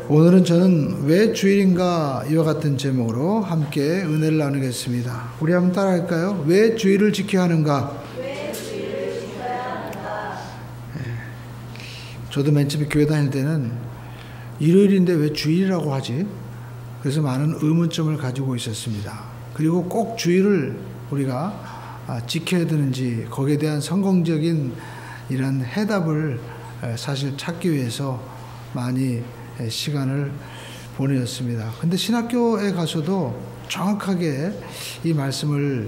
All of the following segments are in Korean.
오늘은 저는 왜 주일인가 이와 같은 제목으로 함께 은혜를 나누겠습니다. 우리 한번 따라할까요? 왜 주일을 지켜야 하는가? 왜 주일을 지켜야 하는가? 저도 맨 처음에 교회 다닐 때는 일요일인데 왜 주일이라고 하지? 그래서 많은 의문점을 가지고 있었습니다. 그리고 꼭 주일을 우리가 지켜야 되는지 거기에 대한 성공적인 이런 해답을 사실 찾기 위해서 많이 시간을 보내었습니다. 근데 신학교에 가서도 정확하게 이 말씀을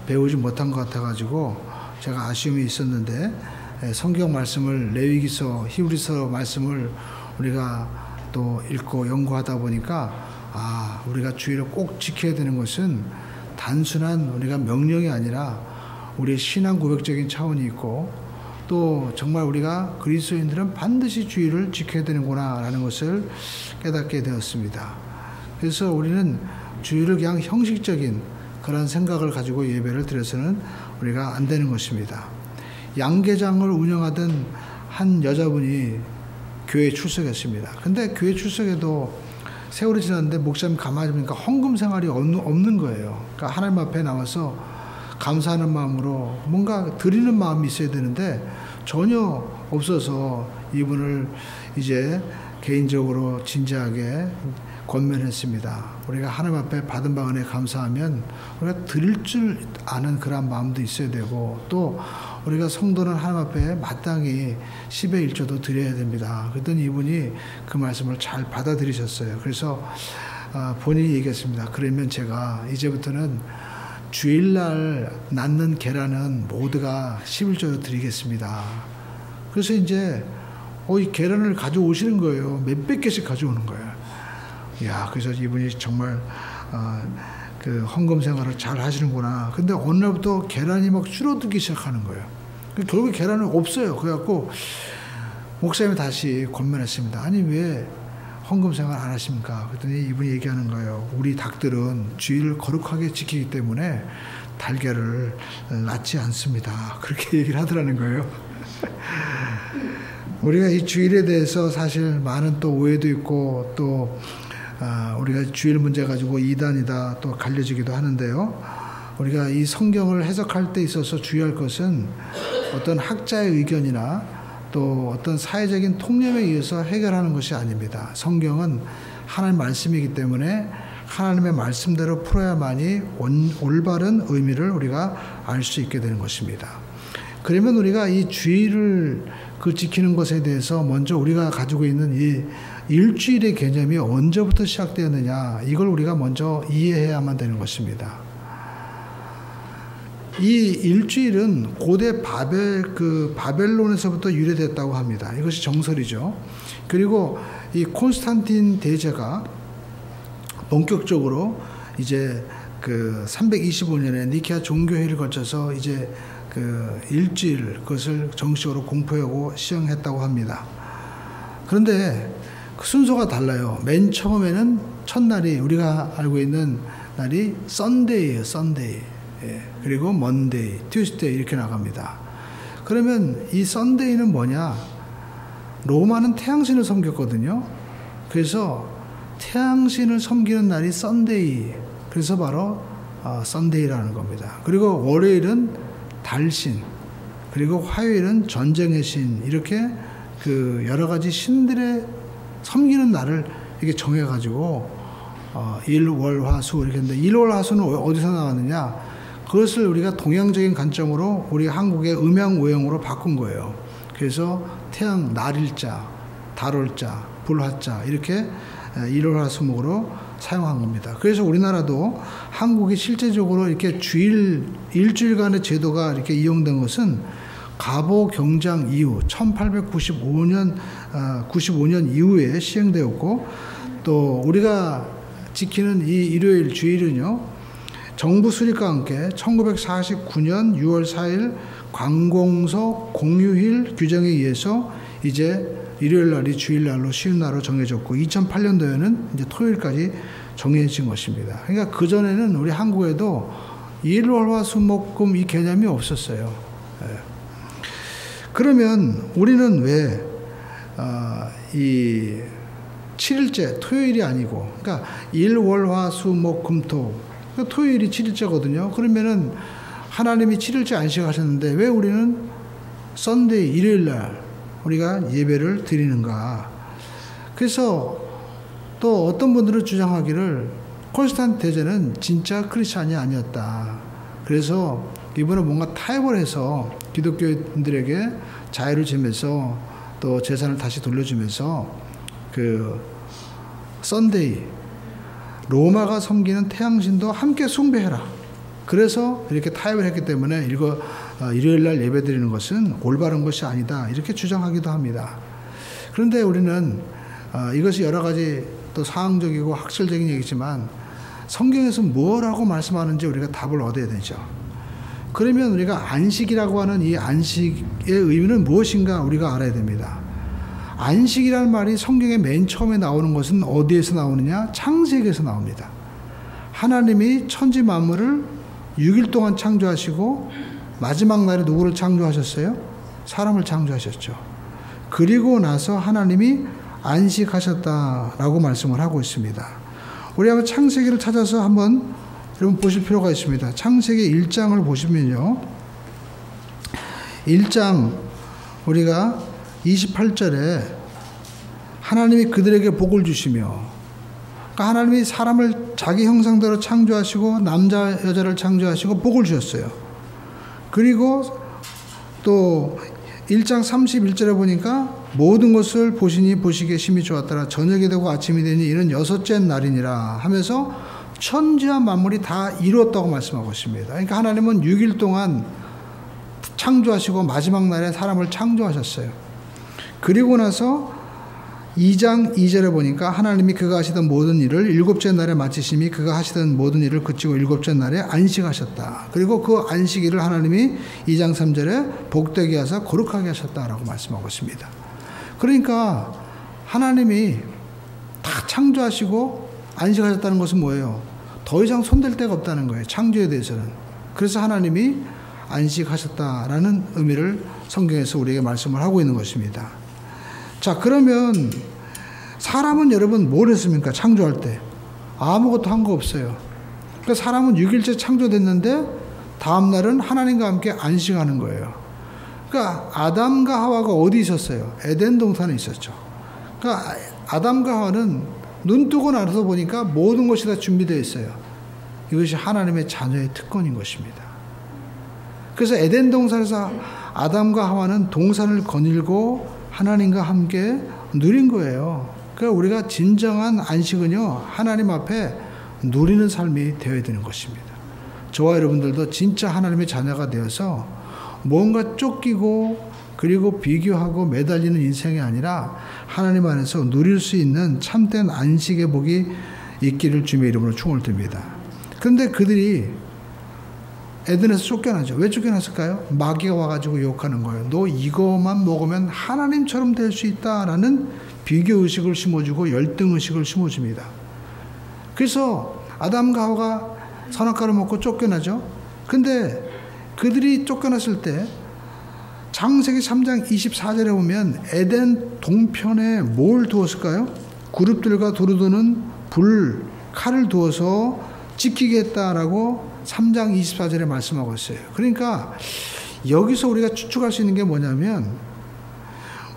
배우지 못한 것 같아가지고 제가 아쉬움이 있었는데 성경 말씀을 레위기서, 히브리서 말씀을 우리가 또 읽고 연구하다 보니까 우리가 주일을 꼭 지켜야 되는 것은 단순한 우리가 명령이 아니라 우리의 신앙 고백적인 차원이 있고 또 정말 우리가 그리스도인들은 반드시 주일을 지켜야 되는구나 라는 것을 깨닫게 되었습니다. 그래서 우리는 주일을 그냥 형식적인 그런 생각을 가지고 예배를 드려서는 우리가 안 되는 것입니다. 양계장을 운영하던 한 여자분이 교회에 출석했습니다. 근데 교회 출석에도 세월이 지났는데 목사님 가만히 보니까 헌금 생활이 없는 거예요. 그러니까 하나님 앞에 나와서 감사하는 마음으로 뭔가 드리는 마음이 있어야 되는데 전혀 없어서 이분을 이제 개인적으로 진지하게 권면했습니다. 우리가 하나님 앞에 받은 바 은혜 감사하면 우리가 드릴 줄 아는 그런 마음도 있어야 되고 또 우리가 성도는 하나님 앞에 마땅히 10의 1조도 드려야 됩니다. 그랬더니 이분이 그 말씀을 잘 받아들이셨어요. 그래서 본인이 얘기했습니다. 그러면 제가 이제부터는 주일날 낳는 계란은 모두가 11조로 드리겠습니다. 그래서 이제 이 계란을 가져오시는 거예요. 몇백 개씩 가져오는 거예요. 그래서 이분이 정말 그 헌금 생활을 잘 하시는구나. 근데 어느 날부터 계란이 막 줄어들기 시작하는 거예요. 결국 계란은 없어요. 그래갖고 목사님이 다시 권면했습니다. 아니 왜 헌금 생활 안 하십니까? 그랬더니 이분이 얘기하는 거예요. 우리 닭들은 주일을 거룩하게 지키기 때문에 달걀을 낳지 않습니다. 그렇게 얘기를 하더라는 거예요. 우리가 이 주일에 대해서 사실 많은 또 오해도 있고 또 우리가 주일 문제 가지고 이단이다 또 갈려지기도 하는데요. 우리가 이 성경을 해석할 때 있어서 주의할 것은 어떤 학자의 의견이나 또 어떤 사회적인 통념에 의해서 해결하는 것이 아닙니다. 성경은 하나님의 말씀이기 때문에 하나님의 말씀대로 풀어야만이 올바른 의미를 우리가 알 수 있게 되는 것입니다. 그러면 우리가 이 주일을 지키는 것에 대해서 먼저 우리가 가지고 있는 이 일주일의 개념이 언제부터 시작되었느냐 이걸 우리가 먼저 이해해야만 되는 것입니다. 이 일주일은 고대 바벨론에서부터 유래됐다고 합니다. 이것이 정설이죠. 그리고 이 콘스탄틴 대제가 본격적으로 이제 그 325년에 니케아 종교회의를 거쳐서 이제 그 일주일 그것을 정식으로 공포하고 시행했다고 합니다. 그런데 그 순서가 달라요. 맨 처음에는 첫날이 우리가 알고 있는 날이 썬데이예요. 썬데이. 그리고 먼데이, 튜스데이 이렇게 나갑니다. 그러면 이 썬데이는 뭐냐? 로마는 태양신을 섬겼거든요. 그래서 태양신을 섬기는 날이 썬데이. 그래서 바로 썬데이라는 겁니다. 그리고 월요일은 달신, 그리고 화요일은 전쟁의 신 이렇게 그 여러 가지 신들의 섬기는 날을 이렇게 정해가지고 일, 월, 화, 수 이렇게 했는데 일, 월, 화, 수는 어디서 나왔느냐? 그것을 우리가 동양적인 관점으로 우리 한국의 음양오형으로 바꾼 거예요. 그래서 태양 날일자, 달월자, 불화자 이렇게 일월화수목으로 사용한 겁니다. 그래서 우리나라도 한국이 실제적으로 이렇게 일주일간의 제도가 이렇게 이용된 것은 가보 경장 이후 1895년 이후에 시행되었고 또 우리가 지키는 이 일요일 주일은요. 정부 수립과 함께 1949년 6월 4일 관공서 공휴일 규정에 의해서 이제 일요일 날이 주일날로 쉬는 날로 정해졌고 2008년도에는 이제 토요일까지 정해진 것입니다. 그러니까 그전에는 우리 한국에도 일월화수목금 이 개념이 없었어요. 그러면 우리는 왜 7일째, 토요일이 아니고, 그러니까 일, 월, 화, 수, 목, 금, 토. 그러니까 토요일이 7일째거든요. 그러면은 하나님이 7일째 안식하셨는데 왜 우리는 썬데이, 일요일 날 우리가 예배를 드리는가? 그래서 또 어떤 분들은 주장하기를 콘스탄트 대제는 진짜 크리스찬이 아니었다. 그래서 이분은 뭔가 타협을 해서 기독교인들에게 자유를 주면서 또 재산을 다시 돌려주면서 그 썬데이, 로마가 섬기는 태양신도 함께 숭배해라. 그래서 이렇게 타협을 했기 때문에 일요일 날 예배 드리는 것은 올바른 것이 아니다. 이렇게 주장하기도 합니다. 그런데 우리는 이것이 여러 가지 또 사항적이고 학설적인 얘기지만 성경에서 뭐라고 말씀하는지 우리가 답을 얻어야 되죠. 그러면 우리가 안식이라고 하는 이 안식의 의미는 무엇인가 우리가 알아야 됩니다. 안식이라는 말이 성경의 맨 처음에 나오는 것은 어디에서 나오느냐? 창세기에서 나옵니다. 하나님이 천지 만물을 6일 동안 창조하시고 마지막 날에 누구를 창조하셨어요? 사람을 창조하셨죠. 그리고 나서 하나님이 안식하셨다라고 말씀을 하고 있습니다. 우리 한번 창세기를 찾아서 한번 여러분 보실 필요가 있습니다. 창세기 1장을 보시면요. 1장 우리가 28절에 하나님이 그들에게 복을 주시며, 그러니까 하나님이 사람을 자기 형상대로 창조하시고 남자 여자를 창조하시고 복을 주셨어요. 그리고 또 1장 31절에 보니까 모든 것을 보시니 보시기에 심히 좋았더라. 저녁이 되고 아침이 되니 이는 여섯째 날이니라 하면서 천지와 만물이 다 이루었다고 말씀하고 있습니다. 그러니까 하나님은 6일 동안 창조하시고 마지막 날에 사람을 창조하셨어요. 그리고 나서 2장 2절에 보니까 하나님이 그가 하시던 모든 일을 일곱째 날에 마치심이 그가 하시던 모든 일을 그치고 일곱째 날에 안식하셨다. 그리고 그 안식일을 하나님이 2장 3절에 복되게 하사 거룩하게 하셨다라고 말씀하고 있습니다. 그러니까 하나님이 다 창조하시고 안식하셨다는 것은 뭐예요? 더 이상 손댈 데가 없다는 거예요. 창조에 대해서는. 그래서 하나님이 안식하셨다라는 의미를 성경에서 우리에게 말씀을 하고 있는 것입니다. 자, 그러면 사람은 여러분 뭘 했습니까? 창조할 때 아무것도 한 거 없어요. 그러니까 사람은 6일째 창조됐는데 다음 날은 하나님과 함께 안식하는 거예요. 그러니까 아담과 하와가 어디 있었어요? 에덴 동산에 있었죠. 그러니까 아담과 하와는 눈 뜨고 나서 보니까 모든 것이 다 준비되어 있어요. 이것이 하나님의 자녀의 특권인 것입니다. 그래서 에덴 동산에서 아담과 하와는 동산을 거닐고 하나님과 함께 누린 거예요. 그러니까 우리가 진정한 안식은요, 하나님 앞에 누리는 삶이 되어야 되는 것입니다. 저와 여러분들도 진짜 하나님의 자녀가 되어서 뭔가 쫓기고 그리고 비교하고 매달리는 인생이 아니라 하나님 안에서 누릴 수 있는 참된 안식의 복이 있기를 주님의 이름으로 축원을 드립니다. 그런데 그들이 에덴에서 쫓겨나죠. 왜 쫓겨났을까요? 마귀가 와가지고 욕하는 거예요. 너 이거만 먹으면 하나님처럼 될 수 있다라는 비교의식을 심어주고 열등의식을 심어줍니다. 그래서 아담과 하와가 선악과를 먹고 쫓겨나죠. 근데 그들이 쫓겨났을 때 창세기 3장 24절에 보면 에덴 동편에 뭘 두었을까요? 그룹들과 두루두는 불, 칼을 두어서 지키겠다라고 3장 24절에 말씀하고 있어요. 그러니까 여기서 우리가 추측할 수 있는 게 뭐냐면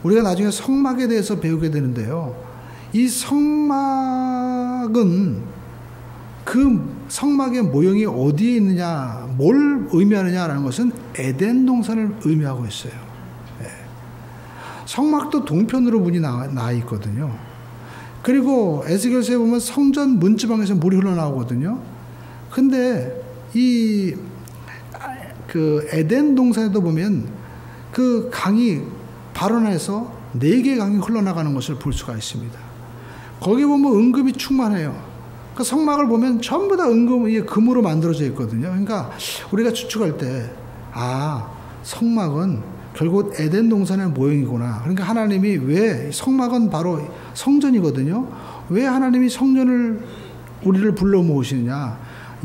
우리가 나중에 성막에 대해서 배우게 되는데요. 이 성막은 그 성막의 모형이 어디에 있느냐, 뭘 의미하느냐라는 것은 에덴 동산을 의미하고 있어요. 성막도 동편으로 문이 나 있거든요. 그리고 에스겔서에 보면 성전 문지방에서 물이 흘러나오거든요. 근데 그 에덴 동산에도 보면 그 강이 발원해서 4개의 강이 흘러나가는 것을 볼 수가 있습니다. 거기 보면 은금이 충만해요. 그 성막을 보면 전부 다 은금이 금으로 만들어져 있거든요. 그러니까 우리가 추측할 때, 성막은 결국 에덴 동산의 모형이구나. 그러니까 하나님이 왜, 성막은 바로 성전이거든요. 왜 하나님이 성전을 우리를 불러 모으시느냐.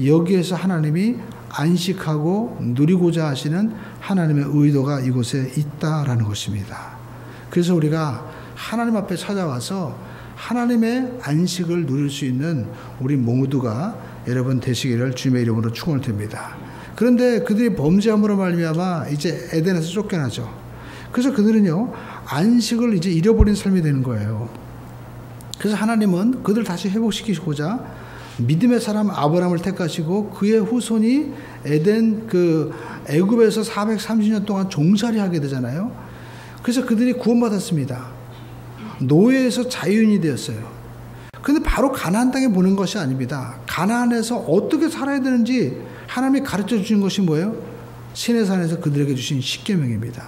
여기에서 하나님이 안식하고 누리고자 하시는 하나님의 의도가 이곳에 있다라는 것입니다. 그래서 우리가 하나님 앞에 찾아와서 하나님의 안식을 누릴 수 있는 우리 모두가 여러분 되시기를 주님의 이름으로 축원을 드립니다. 그런데 그들이 범죄함으로 말미암아 이제 에덴에서 쫓겨나죠. 그래서 그들은요 안식을 이제 잃어버린 삶이 되는 거예요. 그래서 하나님은 그들 다시 회복시키고자 믿음의 사람 아브라함을 택하시고 그의 후손이 에덴 애굽에서 430년 동안 종살이 하게 되잖아요. 그래서 그들이 구원받았습니다. 노예에서 자유인이 되었어요. 근데 바로 가나안 땅에 보낸 것이 아닙니다. 가나안에서 어떻게 살아야 되는지 하나님이 가르쳐 주신 것이 뭐예요? 시내산에서 그들에게 주신 십계명입니다.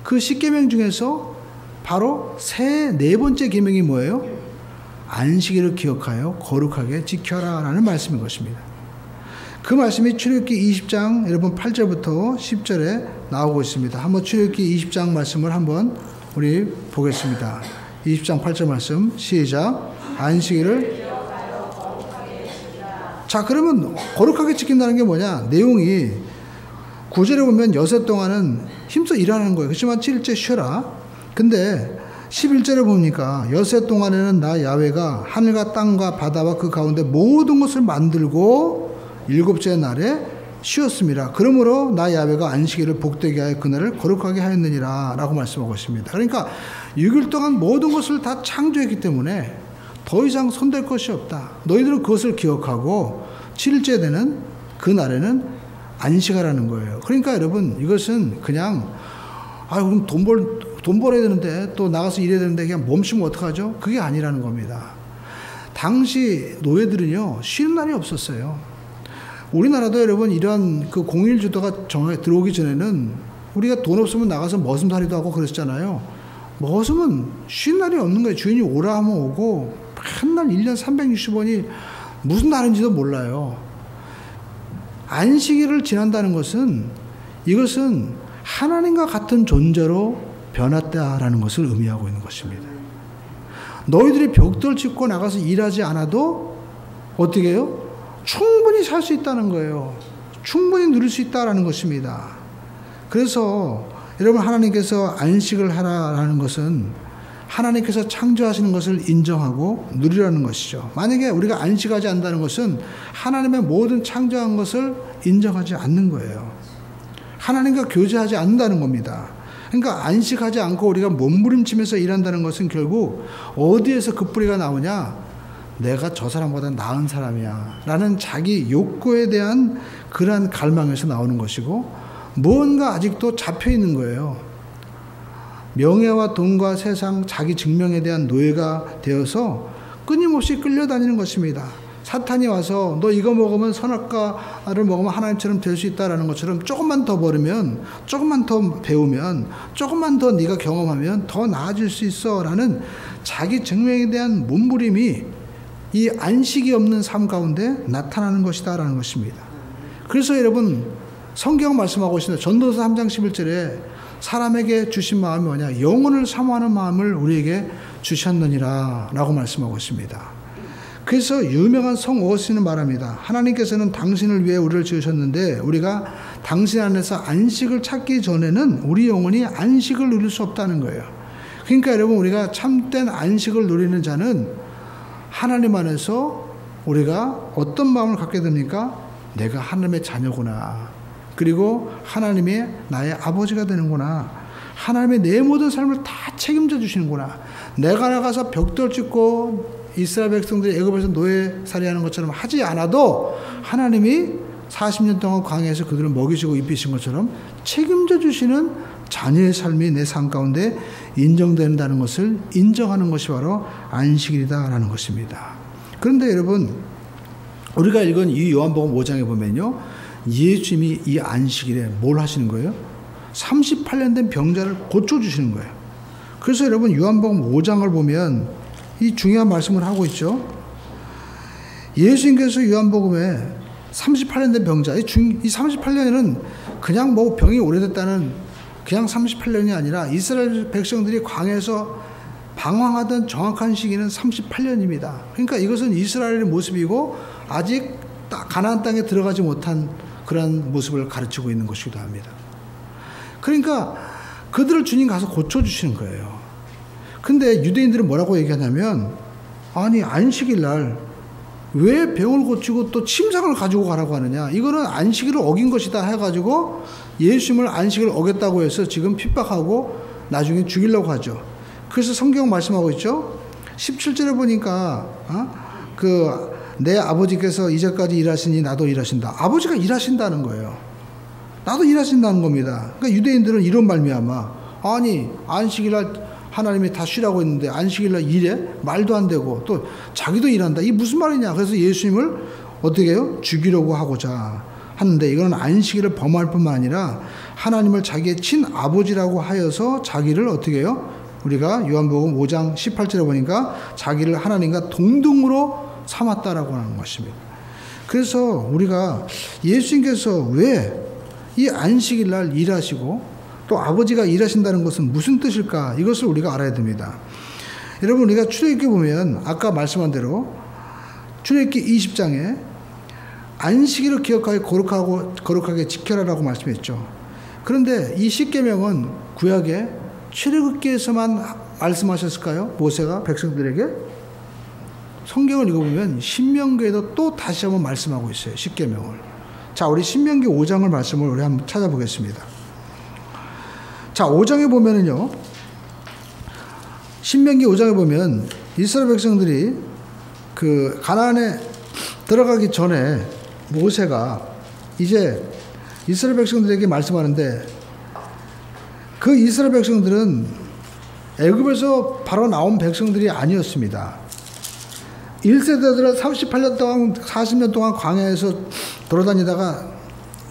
그 십계명 중에서 바로 네 번째 계명이 뭐예요? 안식일을 기억하여 거룩하게 지켜라 라는 말씀인 것입니다. 그 말씀이 출애굽기 20장 여러분 8절부터 10절에 나오고 있습니다. 한번 출애굽기 20장 말씀을 한번 우리 보겠습니다. 20장 8절 말씀 시작. 안식일을 자 그러면 거룩하게 지킨다는 게 뭐냐? 내용이 9절에 보면 여섯 동안은 힘써 일하는 거예요. 그렇지만 7일째 쉬어라. 근데 11절에 보니까 여섯 동안에는 나 야훼가 하늘과 땅과 바다와 그 가운데 모든 것을 만들고 일곱째 날에 쉬었습니다. 그러므로 나 야훼가 안식일을 복되게 하여 그날을 거룩하게 하였느니라 라고 말씀하고 있습니다. 그러니까 6일 동안 모든 것을 다 창조했기 때문에 더 이상 손댈 것이 없다. 너희들은 그것을 기억하고 7일째 되는 그 날에는 안식하라는 거예요. 그러니까 여러분 이것은 그냥 그럼 돈 벌어야 되는데 또 나가서 일해야 되는데 그냥 멈추면 어떡하죠? 그게 아니라는 겁니다. 당시 노예들은요 쉬는 날이 없었어요. 우리나라도 여러분 이런 그 공일주도가 들어오기 전에는 우리가 돈 없으면 나가서 머슴살이도 하고 그랬잖아요. 머슴은 쉬는 날이 없는 거예요. 주인이 오라 하면 오고 맨날 1년 360원이 무슨 날인지도 몰라요. 안식일을 지난다는 것은 이것은 하나님과 같은 존재로 변했다라는 것을 의미하고 있는 것입니다. 너희들이 벽돌 짚고 나가서 일하지 않아도 어떻게 해요? 충분히 살 수 있다는 거예요. 충분히 누릴 수 있다라는 것입니다. 그래서 여러분 하나님께서 안식을 하라라는 것은 하나님께서 창조하시는 것을 인정하고 누리라는 것이죠. 만약에 우리가 안식하지 않는다는 것은 하나님의 모든 창조한 것을 인정하지 않는 거예요. 하나님과 교제하지 않는다는 겁니다. 그러니까 안식하지 않고 우리가 몸부림치면서 일한다는 것은 결국 어디에서 그 뿌리가 나오냐? 내가 저 사람보다 나은 사람이야 라는 자기 욕구에 대한 그러한 갈망에서 나오는 것이고 뭔가 아직도 잡혀있는 거예요. 명예와 돈과 세상, 자기 증명에 대한 노예가 되어서 끊임없이 끌려다니는 것입니다. 사탄이 와서 너 이거 먹으면 선악과를 먹으면 하나님처럼 될 수 있다라는 것처럼 조금만 더 벌으면, 조금만 더 배우면, 조금만 더 네가 경험하면 더 나아질 수 있어 라는 자기 증명에 대한 몸부림이 이 안식이 없는 삶 가운데 나타나는 것이다 라는 것입니다. 그래서 여러분 성경 말씀하고 있습니다. 전도서 3장 11절에 사람에게 주신 마음이 뭐냐? 영혼을 사모하는 마음을 우리에게 주셨느니라 라고 말씀하고 있습니다. 그래서 유명한 성 오거스틴은 말합니다. 하나님께서는 당신을 위해 우리를 지으셨는데 우리가 당신 안에서 안식을 찾기 전에는 우리 영혼이 안식을 누릴 수 없다는 거예요. 그러니까 여러분 우리가 참된 안식을 누리는 자는 하나님 안에서 우리가 어떤 마음을 갖게 됩니까? 내가 하나님의 자녀구나. 그리고 하나님이 나의 아버지가 되는구나. 하나님의 내 모든 삶을 다 책임져 주시는구나. 내가 나가서 벽돌 짚고 이스라엘 백성들이 애굽에서 노예살이하는 것처럼 하지 않아도 하나님이 40년 동안 광야에서 그들을 먹이시고 입히신 것처럼 책임져 주시는 자녀의 삶이 내 삶 가운데 인정된다는 것을 인정하는 것이 바로 안식일이다라는 것입니다. 그런데 여러분 우리가 읽은 이 요한복음 5장에 보면요, 예수님이 이 안식일에 뭘 하시는 거예요? 38년 된 병자를 고쳐주시는 거예요. 그래서 여러분 요한복음 5장을 보면 이 중요한 말씀을 하고 있죠. 예수님께서 요한복음에 38년 된 병자, 이 38년에는 그냥 뭐 병이 오래됐다는 그냥 38년이 아니라 이스라엘 백성들이 광야에서 방황하던 정확한 시기는 38년입니다. 그러니까 이것은 이스라엘의 모습이고 아직 가나안 땅에 들어가지 못한 그런 모습을 가르치고 있는 것이기도 합니다. 그러니까 그들을 주님 가서 고쳐주시는 거예요. 근데 유대인들은 뭐라고 얘기하냐면 아니 안식일 날 왜 병을 고치고 또 침상을 가지고 가라고 하느냐. 이거는 안식일을 어긴 것이다 해가지고 예수님을 안식일을 어겼다고 해서 지금 핍박하고 나중에 죽이려고 하죠. 그래서 성경 말씀하고 있죠. 17절에 보니까 내 아버지께서 이제까지 일하시니 나도 일하신다. 아버지가 일하신다는 거예요. 나도 일하신다는 겁니다. 그러니까 유대인들은 이런 말미암아 아니 안식일날 하나님이 다 쉬라고 했는데 안식일날 일해? 말도 안 되고 또 자기도 일한다. 이게 무슨 말이냐. 그래서 예수님을 어떻게 해요? 죽이려고 하고자 하는데 이거는 안식일을 범할 뿐만 아니라 하나님을 자기의 친아버지라고 하여서 자기를 어떻게 해요? 우리가 요한복음 5장 18절에 보니까 자기를 하나님과 동등으로 삼았다라고 하는 것입니다. 그래서 우리가 예수님께서 왜 이 안식일날 일하시고 또 아버지가 일하신다는 것은 무슨 뜻일까? 이것을 우리가 알아야 됩니다. 여러분 우리가 출애굽기 보면 아까 말씀한 대로 출애굽기 20장에 안식일을 기억하여 거룩하게 지켜라라고 말씀했죠. 그런데 이 십계명은 구약에 출애굽기에서만 말씀하셨을까요? 모세가 백성들에게? 성경을 읽어보면 신명기에도 또 다시 한번 말씀하고 있어요. 십계명을. 자, 우리 신명기 5장을 말씀을 우리 한번 찾아보겠습니다. 자, 5장에 보면은요, 신명기 5장에 보면 이스라엘 백성들이 그 가나안에 들어가기 전에 모세가 이제 이스라엘 백성들에게 말씀하는데 그 이스라엘 백성들은 애굽에서 바로 나온 백성들이 아니었습니다. 1세대들은 38년 동안 40년 동안 광야에서 돌아다니다가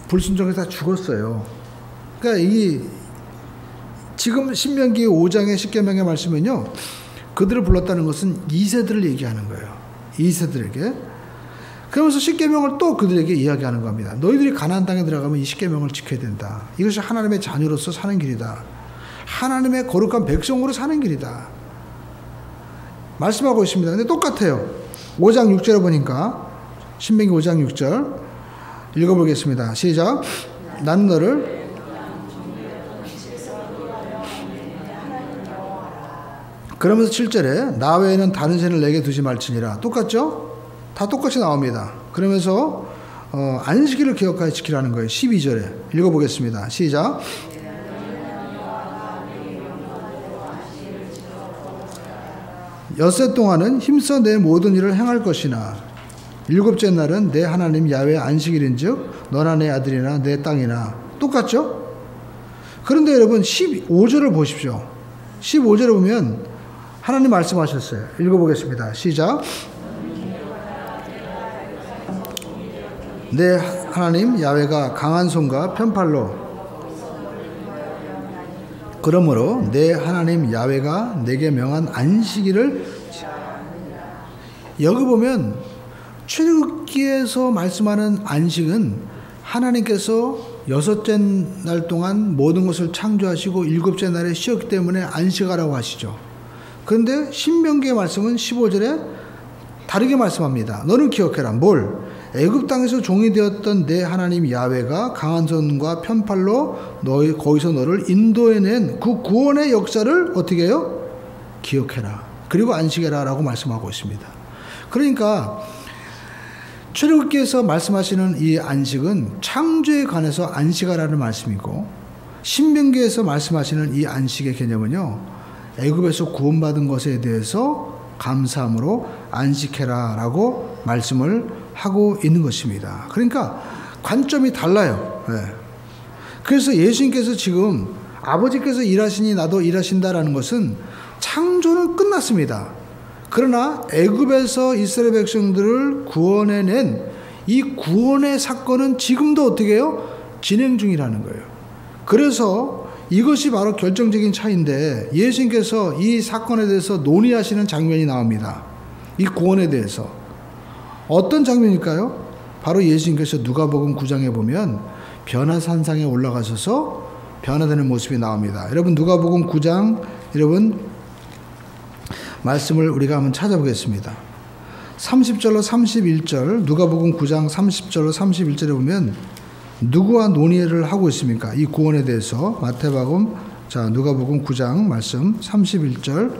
불순종해서 다 죽었어요. 그러니까 이 지금 신명기 5장의 십계명의 말씀은요, 그들을 불렀다는 것은 2세들을 얘기하는 거예요. 2세들에게. 그러면서 십계명을 또 그들에게 이야기하는 겁니다. 너희들이 가나안 땅에 들어가면 이 십계명을 지켜야 된다. 이것이 하나님의 자녀로서 사는 길이다. 하나님의 거룩한 백성으로 사는 길이다. 말씀하고 있습니다. 근데 똑같아요. 5장 6절에 보니까 신명기 5장 6절 읽어보겠습니다. 시작. 나는 너를 그러면서 7절에 나 외에는 다른 신을 내게 두지 말지니라. 똑같죠? 다 똑같이 나옵니다. 그러면서 안식일을 기억하여 지키라는 거예요. 12절에 읽어보겠습니다. 시작. 엿새 동안은 힘써 내 모든 일을 행할 것이나 일곱째 날은 내 하나님 야훼의 안식일인즉 너나 내 아들이나 내 땅이나. 똑같죠? 그런데 여러분 15절을 보십시오. 15절에 보면 하나님 말씀하셨어요. 읽어보겠습니다. 시작. 내 하나님 야훼가 강한 손과 편팔로 그러므로 내 하나님 야훼가 내게 명한 안식일을 여기 보면 출애굽기에서 말씀하는 안식은 하나님께서 6째 날 동안 모든 것을 창조하시고 7째 날에 쉬었기 때문에 안식하라고 하시죠. 그런데 신명기의 말씀은 15절에 다르게 말씀합니다. 너는 기억해라. 뭘? 애굽 땅에서 종이 되었던 내 하나님 야훼가 강한 손과 편팔로 거기서 너를 인도해낸 그 구원의 역사를 어떻게 해요? 기억해라. 그리고 안식해라 라고 말씀하고 있습니다. 그러니까 출애굽기에서 말씀하시는 이 안식은 창조에 관해서 안식하라는 말씀이고, 신명기에서 말씀하시는 이 안식의 개념은요, 애굽에서 구원받은 것에 대해서 감사함으로 안식해라 라고 말씀을 하고 있는 것입니다. 그러니까 관점이 달라요. 네. 그래서 예수님께서 지금 아버지께서 일하시니 나도 일하신다라는 것은 창조는 끝났습니다. 그러나 애굽에서 이스라엘 백성들을 구원해낸 이 구원의 사건은 지금도 어떻게 해요? 진행 중이라는 거예요. 그래서 이것이 바로 결정적인 차이인데 예수님께서 이 사건에 대해서 논의하시는 장면이 나옵니다. 이 구원에 대해서. 어떤 장면일까요? 바로 예수님께서 누가복음 9장에 보면 변화산상에 올라가셔서 변화되는 모습이 나옵니다. 여러분 누가복음 9장 여러분 말씀을 우리가 한번 찾아보겠습니다. 30절로 31절 누가복음 9장 30절로 31절에 보면 누구와 논의를 하고 있습니까? 이 구원에 대해서 마태복음 누가복음 9장 말씀 31절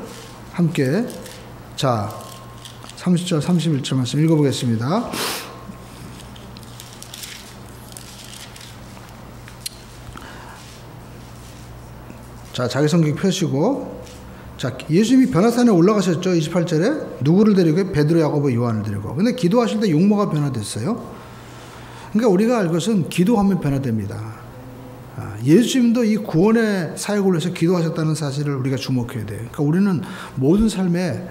함께 30절 31절 말씀 읽어보겠습니다. 자, 자기 성경 펴시고, 자, 예수님이 변화산에 올라가셨죠. 28절에 누구를 데리고? 베드로, 야고보, 요한을 데리고. 근데 기도하실 때 용모가 변화됐어요. 그러니까 우리가 알 것은 기도하면 변화됩니다. 예수님도 이 구원의 사역을 위해서 기도하셨다는 사실을 우리가 주목해야 돼요. 그러니까 우리는 모든 삶에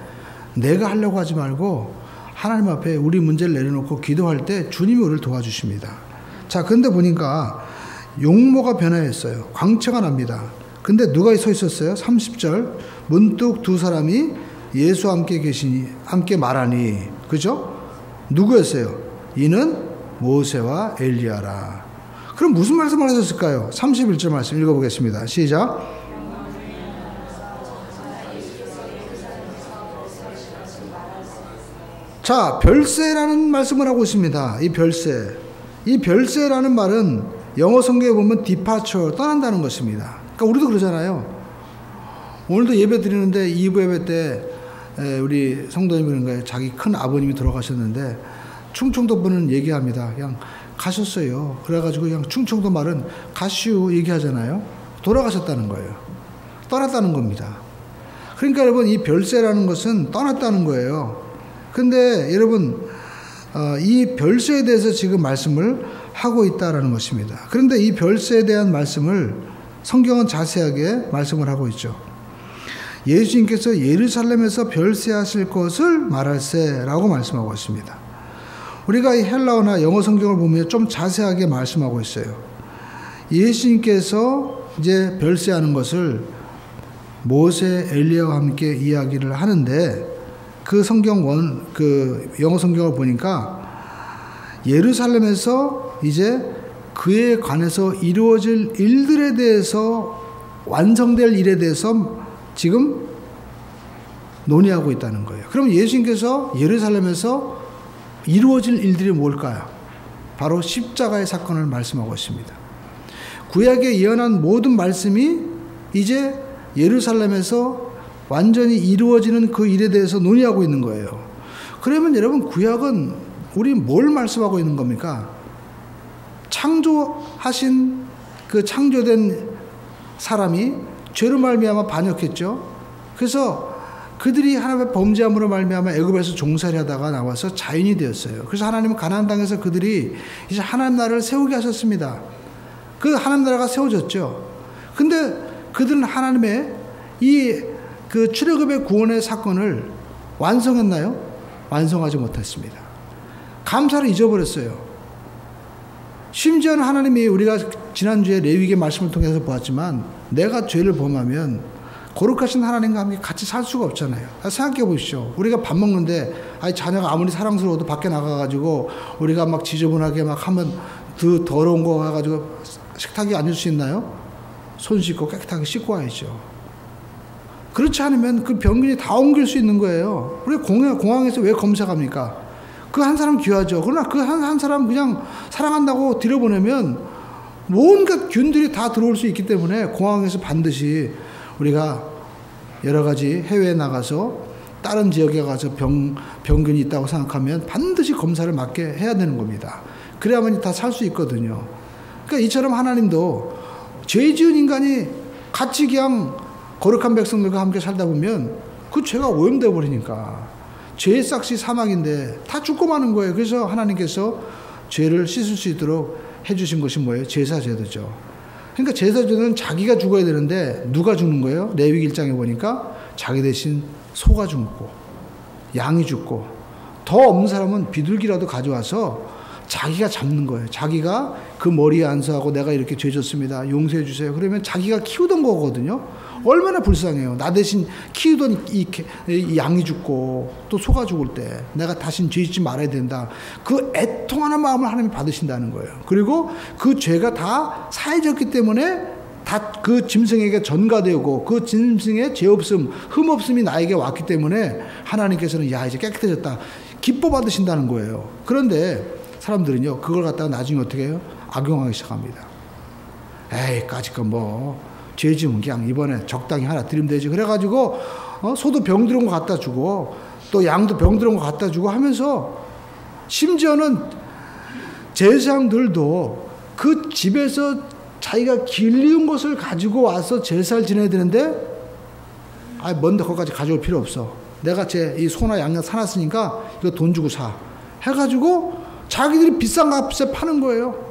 내가 하려고 하지 말고 하나님 앞에 우리 문제를 내려놓고 기도할 때 주님이 우리를 도와주십니다. 자, 근데 보니까 용모가 변화했어요. 광채가 납니다. 근데 누가 서 있었어요? 30절. 문득 두 사람이 예수와 함께 말하니. 그죠? 누구였어요? 이는 모세와 엘리야라. 그럼 무슨 말씀을 하셨을까요? 31절 말씀 읽어보겠습니다. 시작. 자, 별세라는 말씀을 하고 있습니다. 이 별세. 이 별세라는 말은 영어 성경에 보면 departure, 떠난다는 것입니다. 그러니까 우리도 그러잖아요. 오늘도 예배 드리는데 2부 예배 때 우리 성도님이 그런 거예요. 자기 큰 아버님이 돌아가셨는데 충청도 분은 얘기합니다. 그냥 가셨어요. 그래가지고 그냥 충청도 말은 가시오 얘기하잖아요. 돌아가셨다는 거예요. 떠났다는 겁니다. 그러니까 여러분, 이 별세라는 것은 떠났다는 거예요. 근데 여러분, 이 별세에 대해서 지금 말씀을 하고 있다라는 것입니다. 그런데 이 별세에 대한 말씀을 성경은 자세하게 말씀을 하고 있죠. 예수님께서 예루살렘에서 별세하실 것을 말할세라고 말씀하고 있습니다. 우리가 이 헬라어나 영어 성경을 보면 좀 자세하게 말씀하고 있어요. 예수님께서 이제 별세하는 것을 모세, 엘리야와 함께 이야기를 하는데 그 영어 성경을 보니까 예루살렘에서 이제 그에 관해서 이루어질 일들에 대해서, 완성될 일에 대해서 지금 논의하고 있다는 거예요. 그럼 예수님께서 예루살렘에서 이루어질 일들이 뭘까요? 바로 십자가의 사건을 말씀하고 있습니다. 구약에 예언한 모든 말씀이 이제 예루살렘에서 완전히 이루어지는 그 일에 대해서 논의하고 있는 거예요. 그러면 여러분, 구약은 우리 뭘 말씀하고 있는 겁니까? 창조하신 그 창조된 사람이 죄로 말미암아 반역했죠. 그래서 그들이 하나님의 범죄함으로 말미암아 애굽에서 종살이 하다가 나와서 자연이 되었어요. 그래서 하나님은 가나안 땅에서 그들이 이제 하나님 나라를 세우게 하셨습니다. 그 하나님 나라가 세워졌죠. 근데 그들은 하나님의 그 출애굽의 구원의 사건을 완성했나요? 완성하지 못했습니다. 감사를 잊어버렸어요. 심지어는 하나님이, 우리가 지난주에 레위기의 말씀을 통해서 보았지만, 내가 죄를 범하면 거룩하신 하나님과 함께 같이 살 수가 없잖아요. 생각해 보십시오. 우리가 밥 먹는데 자녀가 아무리 사랑스러워도 밖에 나가가지고 우리가 막 지저분하게 막 하면 그 더러운 거 가지고 식탁에 앉을 수 있나요? 손 씻고 깨끗하게 씻고 와야죠. 그렇지 않으면 그 병균이 다 옮길 수 있는 거예요. 우리 공항에서 왜 검색합니까? 그 한 사람 귀하죠. 그러나 그 한 사람 그냥 사랑한다고 들여보내면 온갖 균들이 다 들어올 수 있기 때문에 공항에서 반드시 우리가 여러 가지 해외에 나가서 다른 지역에 가서 병균이 있다고 생각하면 반드시 검사를 맞게 해야 되는 겁니다. 그래야만 다 살 수 있거든요. 그러니까 이처럼 하나님도 죄 지은 인간이 같이 그냥 거룩한 백성들과 함께 살다 보면 그 죄가 오염되어 버리니까 죄의 싹이 사망인데 다 죽고 마는 거예요. 그래서 하나님께서 죄를 씻을 수 있도록 해주신 것이 뭐예요? 제사제도죠. 그러니까 제사제도는 자기가 죽어야 되는데 누가 죽는 거예요? 레위기 1장에 보니까 자기 대신 소가 죽고 양이 죽고, 더 없는 사람은 비둘기라도 가져와서 자기가 잡는 거예요. 자기가 그 머리에 안수하고 내가 이렇게 죄 졌습니다, 용서해 주세요. 그러면 자기가 키우던 거거든요. 얼마나 불쌍해요. 나 대신 키우던 이 양이 죽고 또 소가 죽을 때 내가 다신 죄 짓지 말아야 된다. 그 애통하는 마음을 하나님이 받으신다는 거예요. 그리고 그 죄가 다 사해졌기 때문에 다 그 짐승에게 전가되고 그 짐승의 죄 없음, 흠 없음이 나에게 왔기 때문에 하나님께서는 야, 이제 깨끗해졌다, 기뻐 받으신다는 거예요. 그런데 사람들은요, 그걸 갖다가 나중에 어떻게 해요? 악용하기 시작합니다. 에이, 까짓 뭐 죄 지으면 그냥 이번에 적당히 하나 드리면 되지. 그래가지고 소도 병 들은 거 갖다 주고 또 양도 병들은 거 갖다 주고 하면서 심지어는 제사장들도 그 집에서 자기가 길리운 것을 가지고 와서 제사를 지내야 되는데 뭔데 거기까지 가져올 필요 없어. 내가 이 소나 양념 사놨으니까 이거 돈 주고 사. 해가지고 자기들이 비싼 값에 파는 거예요.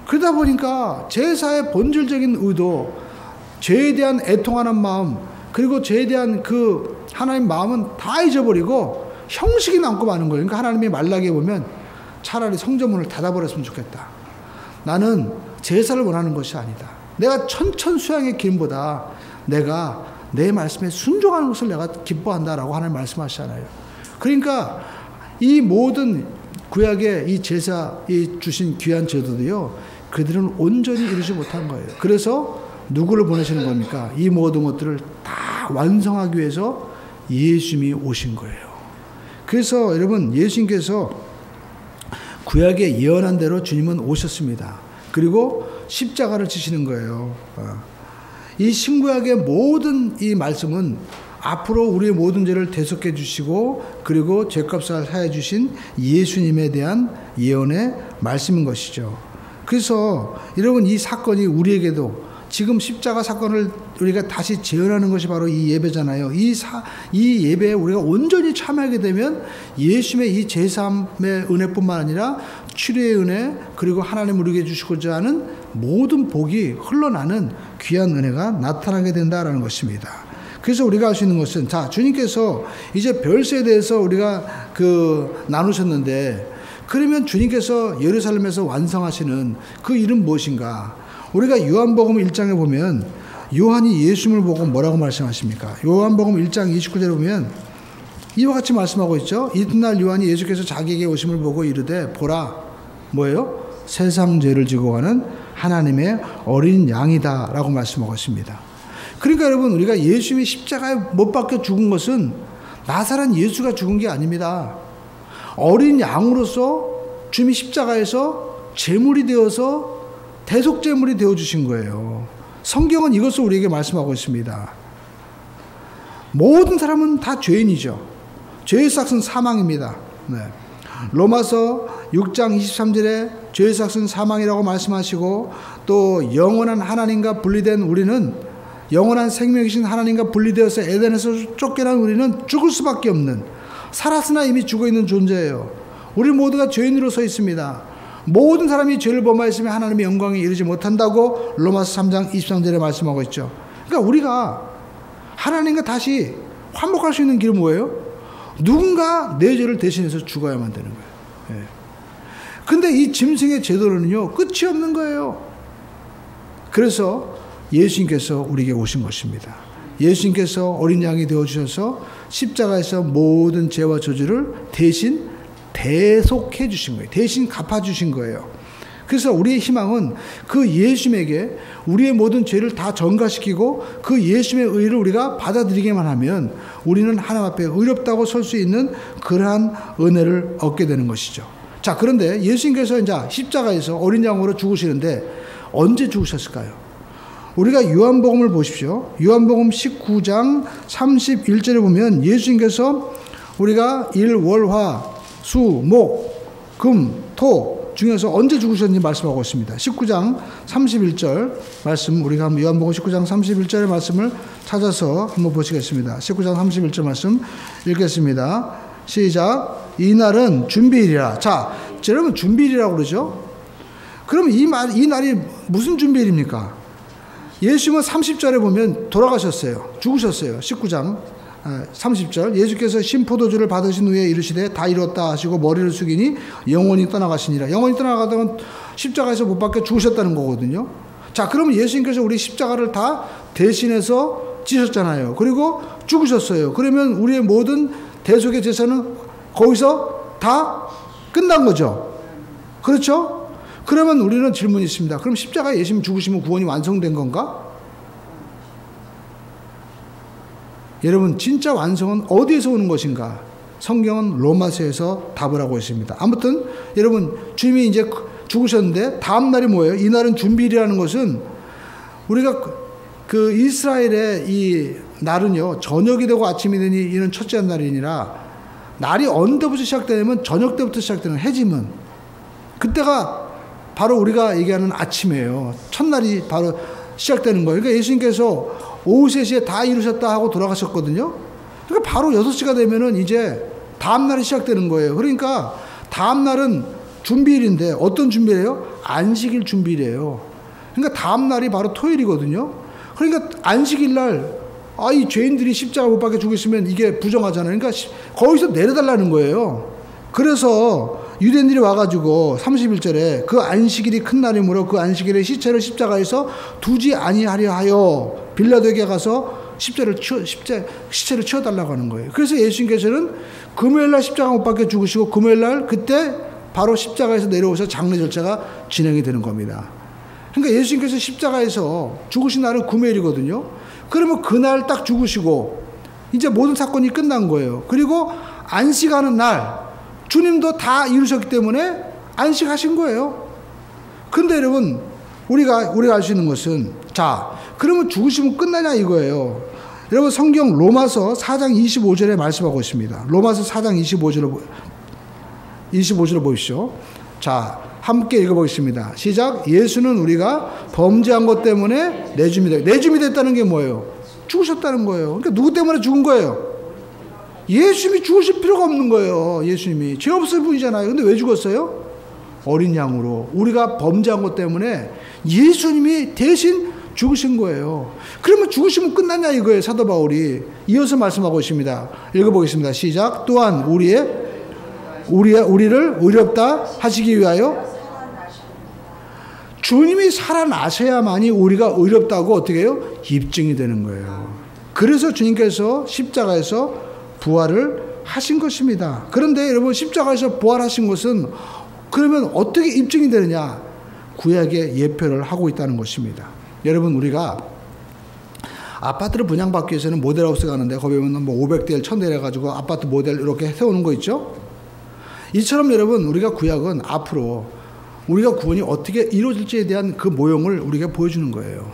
그러다 보니까 제사의 본질적인 의도, 죄에 대한 애통하는 마음, 그리고 죄에 대한 그 하나님 마음은 다 잊어버리고 형식이 남고 마는 거예요. 그러니까 하나님이 말라기에 보면 차라리 성전문을 닫아버렸으면 좋겠다. 나는 제사를 원하는 것이 아니다. 내가 천천수양의 기름보다 내가 내 말씀에 순종하는 것을 내가 기뻐한다라고 하나님 말씀하시잖아요. 그러니까 이 모든 구약의 이 제사, 이 주신 귀한 제도도요, 그들은 온전히 이루지 못한 거예요. 그래서 누구를 보내시는 겁니까? 이 모든 것들을 다 완성하기 위해서 예수님이 오신 거예요. 그래서 여러분, 예수님께서 구약에 예언한 대로 주님은 오셨습니다. 그리고 십자가를 지시는 거예요. 이 신구약의 모든 이 말씀은 앞으로 우리의 모든 죄를 대속해 주시고 그리고 죄값을 사해 주신 예수님에 대한 예언의 말씀인 것이죠. 그래서 여러분, 이 사건이 우리에게도 지금 십자가 사건을 우리가 다시 재현하는 것이 바로 이 예배잖아요. 이 예배에 우리가 온전히 참여하게 되면 예수님의 이 제3의 은혜뿐만 아니라 치료의 은혜, 그리고 하나님 우리에게 주시고자 하는 모든 복이 흘러나는 귀한 은혜가 나타나게 된다라는 것입니다. 그래서 우리가 할 수 있는 것은, 자, 주님께서 이제 별세에 대해서 우리가 나누셨는데, 그러면 주님께서 예루살렘에서 완성하시는 그 일은 무엇인가? 우리가 요한복음 1장에 보면 요한이 예수님을 보고 뭐라고 말씀하십니까? 요한복음 1장 29절에 보면 이와 같이 말씀하고 있죠. 이튿날 요한이 예수께서 자기에게 오심을 보고 이르되 보라, 뭐예요? 세상 죄를 지고 가는 하나님의 어린 양이다 라고 말씀하고 있습니다. 그러니까 여러분, 우리가 예수님이 십자가에 못 박혀 죽은 것은 나사렛 예수가 죽은 게 아닙니다. 어린 양으로서 주님이 십자가에서 제물이 되어서 대속제물이 되어주신 거예요. 성경은 이것을 우리에게 말씀하고 있습니다. 모든 사람은 다 죄인이죠. 죄의 삭은 사망입니다. 네. 로마서 6장 23절에 죄의 삭은 사망이라고 말씀하시고, 또 영원한 하나님과 분리된 우리는, 영원한 생명이신 하나님과 분리되어서 에덴에서 쫓겨난 우리는 죽을 수밖에 없는, 살았으나 이미 죽어있는 존재예요. 우리 모두가 죄인으로 서 있습니다. 모든 사람이 죄를 범하였으면 하나님의 영광에 이르지 못한다고 로마서 3장 23절에 말씀하고 있죠. 그러니까 우리가 하나님과 다시 화목할 수 있는 길은 뭐예요? 누군가 내 죄를 대신해서 죽어야만 되는 거예요. 근데 이 짐승의 제도는요, 끝이 없는 거예요. 그래서 예수님께서 우리에게 오신 것입니다. 예수님께서 어린 양이 되어주셔서 십자가에서 모든 죄와 저주를 대신 대속해 주신 거예요. 대신 갚아주신 거예요. 그래서 우리의 희망은 그 예수님에게 우리의 모든 죄를 다 전가시키고 그 예수님의 의를 우리가 받아들이기만 하면 우리는 하나님 앞에 의롭다고 설 수 있는 그러한 은혜를 얻게 되는 것이죠. 자, 그런데 예수님께서 이제 십자가에서 어린 양으로 죽으시는데 언제 죽으셨을까요? 우리가 요한복음을 보십시오. 요한복음 19장 31절에 보면 예수님께서 우리가 일, 월, 화, 수, 목, 금, 토 중에서 언제 죽으셨는지 말씀하고 있습니다. 19장 31절 말씀, 우리가 한번 요한복음 19장 31절의 말씀을 찾아서 한번 보시겠습니다. 19장 31절 말씀 읽겠습니다. 시작. 이날은 준비일이라. 자, 여러분, 준비일이라고 그러죠? 그럼 이 날이 무슨 준비일입니까? 예수님은 30절에 보면 돌아가셨어요. 죽으셨어요. 19장 30절, 예수께서 신포도주를 받으신 후에 이르시되 다 이뤘다 하시고 머리를 숙이니 영원히 떠나가시니라. 영원히 떠나가다면 십자가에서 못 박혀 죽으셨다는 거거든요. 자, 그러면 예수님께서 우리 십자가를 다 대신해서 지셨잖아요. 그리고 죽으셨어요. 그러면 우리의 모든 대속의 제사는 거기서 다 끝난 거죠. 그렇죠? 그러면 우리는 질문이 있습니다. 그럼 십자가에 예수님 죽으시면 구원이 완성된 건가? 여러분, 진짜 완성은 어디에서 오는 것인가? 성경은 로마서에서 답을 하고 있습니다. 아무튼 여러분, 주님이 이제 죽으셨는데 다음 날이 뭐예요? 이날은 준비일이라는 것은 우리가 그 이스라엘의 이 날은요, 저녁이 되고 아침이 되니 이는 첫째 날이니라 날이 어느 때부터 시작되냐면 저녁 때부터 시작되는 해지문. 그때가 바로 우리가 얘기하는 아침이에요. 첫날이 바로 시작되는 거예요. 그러니까 예수님께서 오후 3시에 다 이루셨다 하고 돌아가셨거든요. 그러니까 바로 6시가 되면은 이제 다음날이 시작되는 거예요. 그러니까 다음날은 준비일인데 어떤 준비예요? 안식일 준비일이에요. 그러니까 다음날이 바로 토요일이거든요. 그러니까 안식일날 이 죄인들이 십자가 못 박혀 죽었으면 이게 부정하잖아요. 그러니까 거기서 내려달라는 거예요. 그래서 유대인들이 와가지고 31절에 그 안식일이 큰 날이므로 그 안식일에 시체를 십자가에서 두지 아니하려 하여 빌라도에게 가서 시체를 치워달라고 하는 거예요. 그래서 예수님께서는 금요일날 십자가 못 박혀 죽으시고 금요일날 그때 바로 십자가에서 내려오셔서 장례 절차가 진행이 되는 겁니다. 그러니까 예수님께서 십자가에서 죽으신 날은 금요일이거든요. 그러면 그날 딱 죽으시고 이제 모든 사건이 끝난 거예요. 그리고 안식하는 날 주님도 다 이루셨기 때문에 안식하신 거예요. 근데 여러분 우리가 알 수 있는 것은 자 그러면 죽으시면 끝나냐 이거예요. 여러분 성경 로마서 4장 25절에 말씀하고 있습니다. 로마서 4장 25절을 보십시오. 자 함께 읽어보겠습니다. 시작. 예수는 우리가 범죄한 것 때문에 내줌이 됐다는 게 뭐예요? 죽으셨다는 거예요. 그러니까 누구 때문에 죽은 거예요? 예수님이 죽으실 필요가 없는 거예요. 예수님이 죄 없을 분이잖아요. 근데 왜 죽었어요? 어린 양으로 우리가 범죄한 것 때문에 예수님이 대신 죽으신 거예요. 그러면 죽으시면 끝났냐 이거예요. 사도 바울이 이어서 말씀하고 있습니다. 읽어보겠습니다. 시작. 또한 우리를 의롭다 하시기 위하여 주님이 살아나셔야만이 우리가 의롭다고 어떻게 해요? 입증이 되는 거예요. 그래서 주님께서 십자가에서 부활을 하신 것입니다. 그런데 여러분 십자가에서 부활하신 것은 그러면 어떻게 입증이 되느냐? 구약의 예표를 하고 있다는 것입니다. 여러분 우리가 아파트를 분양받기 위해서는 모델하우스 가는데 거기 보면 뭐 500대 1000대 해가지고 아파트 모델 이렇게 세우는 거 있죠? 이처럼 여러분 우리가 구약은 앞으로 우리가 구원이 어떻게 이루어질지에 대한 그 모형을 우리가 보여주는 거예요.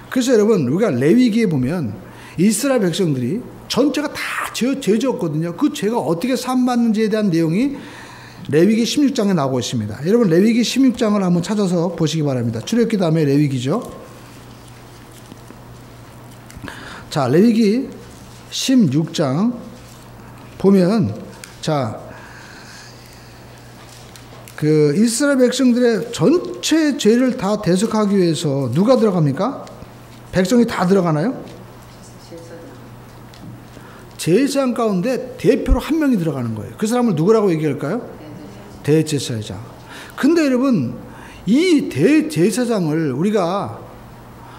그래서 여러분 우리가 레위기에 보면 이스라엘 백성들이 전체가 다 죄졌거든요. 그 죄가 어떻게 사함받는지에 대한 내용이 레위기 16장에 나오고 있습니다. 여러분 레위기 16장을 한번 찾아서 보시기 바랍니다. 출애굽기 다음에 레위기죠. 자 레위기 16장 보면 자 그 이스라엘 백성들의 전체 죄를 다 대속하기 위해서 누가 들어갑니까? 백성이 다 들어가나요? 제사장 가운데 대표로 한 명이 들어가는 거예요. 그 사람을 누구라고 얘기할까요? 대제사장. 근데 여러분 이 대제사장을 우리가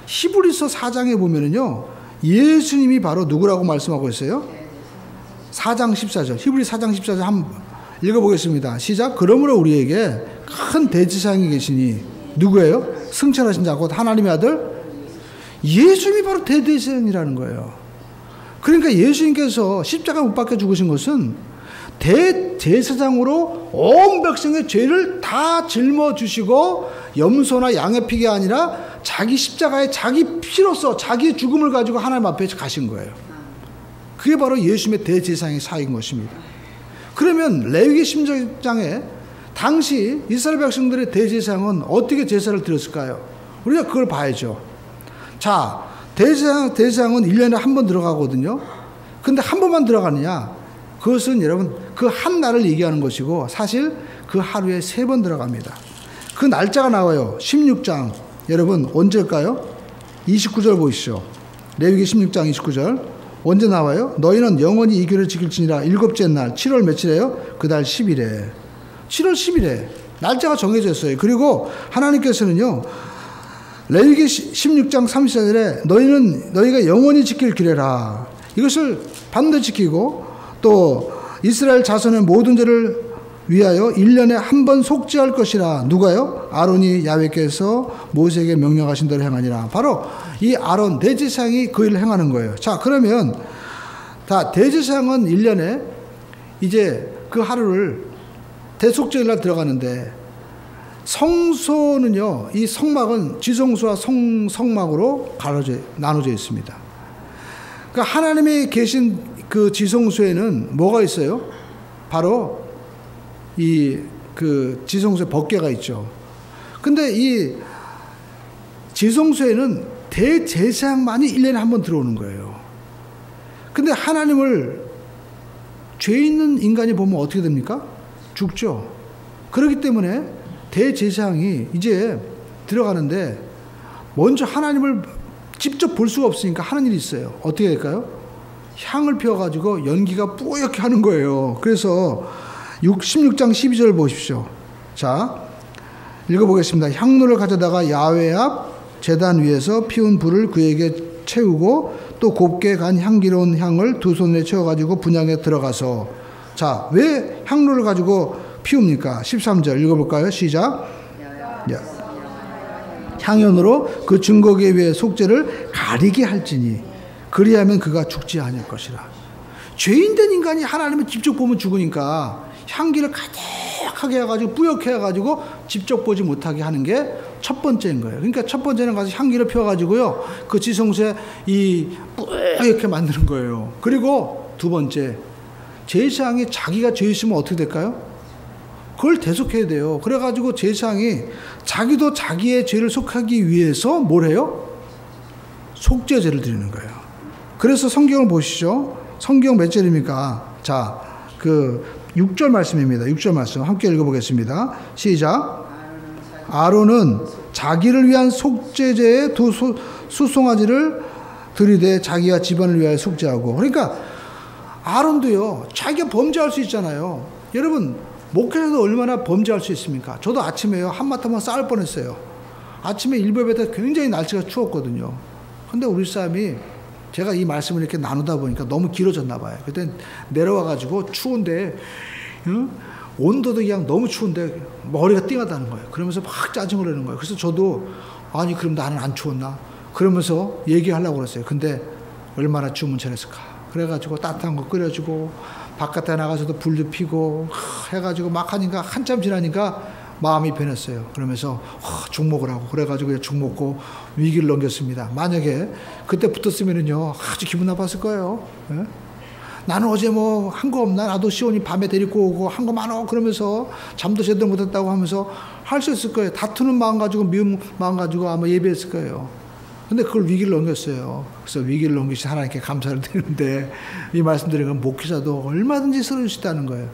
히브리서 4장에 보면은요 예수님이 바로 누구라고 말씀하고 있어요? 4장 14절 히브리 4장 14절 한번 읽어보겠습니다. 시작. 그러므로 우리에게 큰 대제사장이 계시니 누구예요? 승천하신 자 곧 하나님의 아들 예수님이 바로 대제사장이라는 거예요. 그러니까 예수님께서 십자가 못 박혀 죽으신 것은 대제사장으로 온 백성의 죄를 다 짊어주시고 염소나 양의 피가 아니라 자기 십자가에 자기 피로서 자기 죽음을 가지고 하나님 앞에 가신 거예요. 그게 바로 예수님의 대제사장의 사역인 것입니다. 그러면 레위기 16장에 당시 이스라엘 백성들의 대제사장은 어떻게 제사를 드렸을까요? 우리가 그걸 봐야죠. 자, 대제사장은 1년에 한 번 들어가거든요. 근데 한 번만 들어가느냐? 그것은 여러분 그 한 날을 얘기하는 것이고 사실 그 하루에 3번 들어갑니다. 그 날짜가 나와요. 16장. 여러분 언제일까요? 29절 보시죠. 레위기 16장 29절. 언제 나와요? 너희는 영원히 이 규례를 지킬지니라. 7째 날 7월 며칠이에요? 그달 10일에 7월 10일에 날짜가 정해져 있어요. 그리고 하나님께서는요 레위기 16장 34절에 너희가 영원히 지킬 규례라. 이것을 반드시 지키고 또 이스라엘 자손의 모든 죄를 위하여 1년에 한 번 속죄할 것이라. 누가요? 아론이 야훼께서 모세에게 명령하신 대로 행하니라. 바로 이 아론 대제사장이 그 일을 행하는 거예요. 자 그러면 다 대제사장은 1년에 이제 그 하루를 대속죄일 날 들어가는데 성소는요 이 성막은 지성소와 성막으로 나눠져 있습니다. 그러니까 하나님이 계신 그 지성소에는 뭐가 있어요? 바로 이 그 지성소에 법궤가 있죠. 근데 이 지성소에는 대제사장만이 1년에 한 번 들어오는 거예요. 근데 하나님을 죄 있는 인간이 보면 어떻게 됩니까? 죽죠. 그렇기 때문에 대제사장이 이제 들어가는데 먼저 하나님을 직접 볼 수가 없으니까 하는 일이 있어요. 어떻게 될까요? 향을 피워가지고 연기가 뿌옇게 하는 거예요. 그래서 16장 12절 보십시오. 자, 읽어보겠습니다. 향로를 가져다가 야훼 앞 제단 위에서 피운 불을 그에게 채우고 또 곱게 간 향기로운 향을 두 손에 채워가지고 분향에 들어가서. 자, 왜 향로를 가지고 피웁니까? 13절 읽어볼까요? 시작. 향연으로 그 증거궤 위에 속죄를 가리게 할지니 그리하면 그가 죽지 아니할 것이라. 죄인된 인간이 하나님을 직접 보면 죽으니까 향기를 가득하게 해가지고 뿌옇게 해가지고 직접 보지 못하게 하는 게 첫 번째인 거예요. 그러니까 첫 번째는 가서 향기를 피워가지고요 그 지성소에 이 뿌옇게 만드는 거예요. 그리고 두 번째, 제사장이 자기가 죄 있으면 어떻게 될까요? 그걸 대속해야 돼요. 그래가지고 제사장이 자기도 자기의 죄를 속하기 위해서 뭘 해요? 속죄제를 드리는 거예요. 그래서 성경을 보시죠. 성경 몇 절입니까? 자, 그 6절 말씀입니다. 6절 말씀 함께 읽어보겠습니다. 시작. 아론은 자기를 위한 속죄제에 두 수송아지를 들이대 자기와 집안을 위하여 속죄하고. 그러니까 아론도요 자기가 범죄할 수 있잖아요. 여러분 목회자도 얼마나 범죄할 수 있습니까? 저도 아침에요 한마디만 싸울 뻔했어요. 아침에 일베베 때 굉장히 날씨가 추웠거든요. 근데 우리 사람이 제가 이 말씀을 이렇게 나누다 보니까 너무 길어졌나 봐요. 그때 내려와가지고 추운데 온도도 그냥 너무 추운데 머리가 띵하다는 거예요. 그러면서 막 짜증을 내는 거예요. 그래서 저도 아니 그럼 나는 안 추웠나? 그러면서 얘기하려고 그랬어요. 근데 얼마나 추우면 저랬을까? 그래가지고 따뜻한 거 끓여주고 바깥에 나가서도 불도 피고 해가지고 막 하니까 한참 지나니까 마음이 변했어요. 그러면서 죽 먹으라고 그래가지고 죽 먹고 위기를 넘겼습니다. 만약에 그때 붙었으면은요 아주 기분 나빴을 거예요. 예? 나는 어제 뭐 한 거 없나? 나도 시온이 밤에 데리고 오고 한 거 많어 그러면서 잠도 제대로 못했다고 하면서 할 수 있을 거예요. 다투는 마음 가지고 미운 마음 가지고 아마 예배했을 거예요. 근데 그걸 위기를 넘겼어요. 그래서 위기를 넘기신 하나님께 감사를 드리는데 이 말씀드린 건 목회자도 얼마든지 쓰러질 수 있다는 거예요.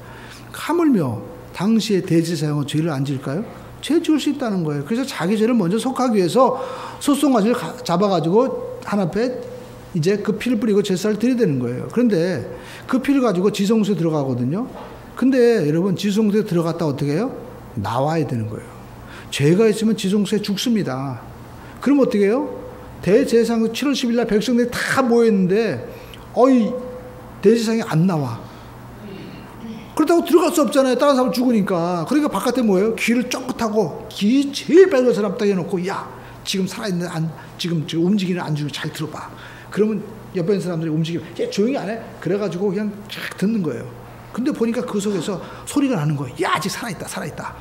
하물며 당시에 대제사장은 죄를 안 지을까요? 죄 지을 수 있다는 거예요. 그래서 자기 죄를 먼저 속하기 위해서 소송아지를 잡아가지고 하나님 앞에 이제 그 피를 뿌리고 제사를 드려야 되는 거예요. 그런데 그 피를 가지고 지성소에 들어가거든요. 근데 여러분 지성소에 들어갔다 어떻게 해요? 나와야 되는 거예요. 죄가 있으면 지성소에 죽습니다. 그럼 어떻게 해요? 대제사장 7월 10일 날 백성들이 다 모였는데 대제사장이 안 나와. 그렇다고 들어갈 수 없잖아요. 다른 사람 죽으니까. 그러니까 바깥에 뭐예요? 귀를 쫑긋하고 귀 제일 빨간 사람 딱 해놓고 야 지금 살아있는 지금 움직이는 안 죽이는 잘 들어봐. 그러면 옆에 있는 사람들이 움직이면 얘 조용히 안 해? 그래가지고 그냥 쫙 듣는 거예요. 근데 보니까 그 속에서 소리가 나는 거예요. 야 아직 살아있다.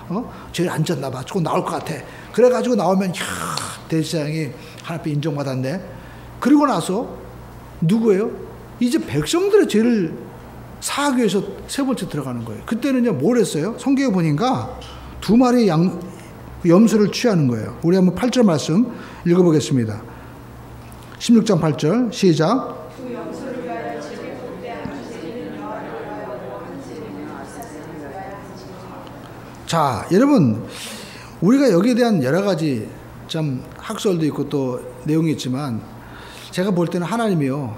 죄를 안 졌나 봐. 조금 나올 것 같아. 그래가지고 나오면 대제사장이 하나님 앞에 인정받았네. 그리고 나서 누구예요? 이제 백성들의 죄를 사하기 위해서 세 번째 들어가는 거예요. 그때는요 뭘 했어요? 성경에 보니까 두 마리의 염소를 취하는 거예요. 우리 한번 8절 말씀 읽어보겠습니다. 16장 8절 시작. 자, 여러분 우리가 여기에 대한 여러 가지 참 학설도 있고 또 내용이 있지만 제가 볼 때는 하나님이요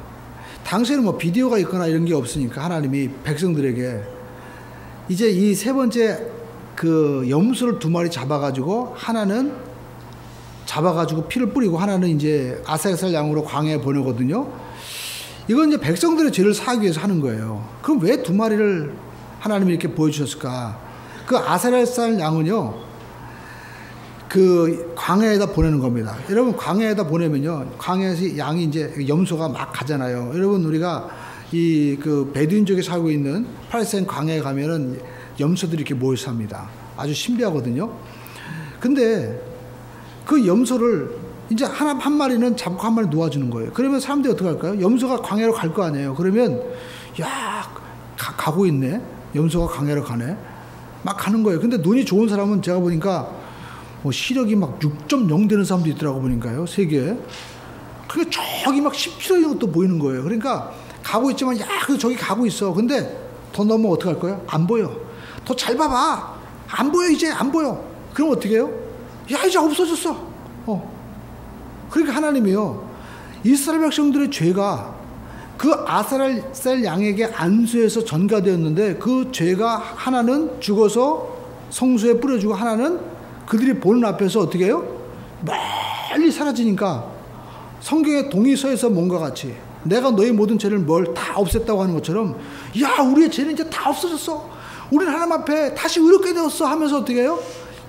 당시에는 뭐 비디오가 있거나 이런 게 없으니까 하나님이 백성들에게 이제 이 세 번째 그 염소를 두 마리 잡아가지고 하나는 잡아가지고 피를 뿌리고 하나는 이제 아사살 양으로 광야에 보내거든요. 이건 이제 백성들의 죄를 사하기 위해서 하는 거예요. 그럼 왜 두 마리를 하나님이 이렇게 보여주셨을까? 그 아사살 양은요, 그 광야에다 보내는 겁니다. 여러분 광야에다 보내면요, 광야에서 양이 이제 염소가 막 가잖아요. 여러분 우리가 이 그 베두인족에 살고 있는 팔레스타인 광야에 가면은 염소들이 이렇게 모여 삽니다. 아주 신비하거든요. 근데 그 염소를 이제 한 마리는 잡고 한 마리 놓아주는 거예요. 그러면 사람들이 어떻게 할까요? 염소가 광야로 갈 거 아니에요. 그러면 야 가고 있네. 염소가 강야를 가네. 막 가는 거예요. 근데 눈이 좋은 사람은 제가 보니까 뭐 시력이 막 6.0 되는 사람도 있더라고 보니까요. 세계에. 그러니까 저기 막 10km 이런 것도 보이는 거예요. 그러니까 가고 있지만, 야, 그래도 저기 가고 있어. 근데 더 넘으면 어떡할 거야? 안 보여. 더 잘 봐봐. 안 보여, 이제 안 보여. 그럼 어떻게 해요? 야, 이제 없어졌어. 그러니까 하나님이요, 이스라엘 백성들의 죄가 그 아사셀 양에게 안수해서 전가되었는데, 그 죄가 하나는 죽어서 성수에 뿌려주고, 하나는 그들이 보는 앞에서 어떻게 해요? 멀리 사라지니까 성경에 동의서에서 뭔가 같이 내가 너희 모든 죄를 다 없앴다고 하는 것처럼, 야, 우리의 죄는 이제 다 없어졌어. 우리는 하나님 앞에 다시 의롭게 되었어 하면서 어떻게 해요?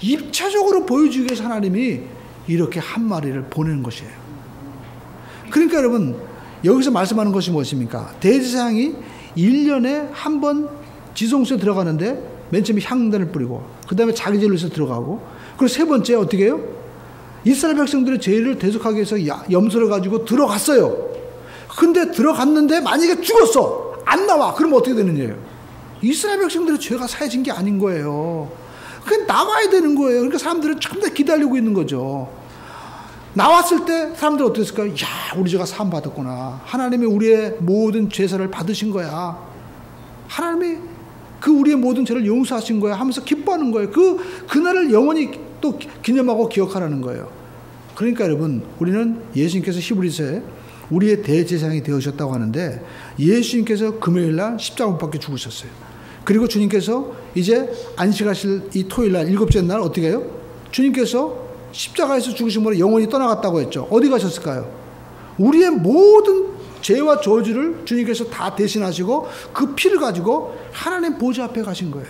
입체적으로 보여주기 위해서 하나님이 이렇게 한 마리를 보내는 것이에요. 그러니까 여러분, 여기서 말씀하는 것이 무엇입니까? 대제사장이 1년에 한 번 지성소에 들어가는데, 맨 처음에 향단을 뿌리고, 그 다음에 자기 죄를 위해서 들어가고, 그리고 세 번째 어떻게 해요? 이스라엘 백성들의 죄를 대속하기 위해서 염소를 가지고 들어갔어요. 근데 들어갔는데 만약에 죽었어, 안 나와. 그러면 어떻게 되는 거예요? 이스라엘 백성들의 죄가 사해진 게 아닌 거예요. 그냥 나와야 되는 거예요. 그러니까 사람들은 전부 다 기다리고 있는 거죠. 나왔을 때 사람들은 어떻게 했을까요? 야, 우리 죄가 사함 받았구나. 하나님이 우리의 모든 죄사를 받으신 거야. 하나님이 그 우리의 모든 죄를 용서하신 거야 하면서 기뻐하는 거예요. 그날을 영원히 또 기념하고 기억하라는 거예요. 그러니까 여러분, 우리는 예수님께서 히브리서에 우리의 대제사장이 되어주셨다고 하는데, 예수님께서 금요일날 십자가 못 박혀 죽으셨어요. 그리고 주님께서 이제 안식하실 이 토요일날 일곱째 날 어떻게 해요? 주님께서 십자가에서 죽으심으로 영원히 떠나갔다고 했죠. 어디 가셨을까요? 우리의 모든 죄와 저주를 주님께서 다 대신하시고 그 피를 가지고 하나님 보좌 앞에 가신 거예요.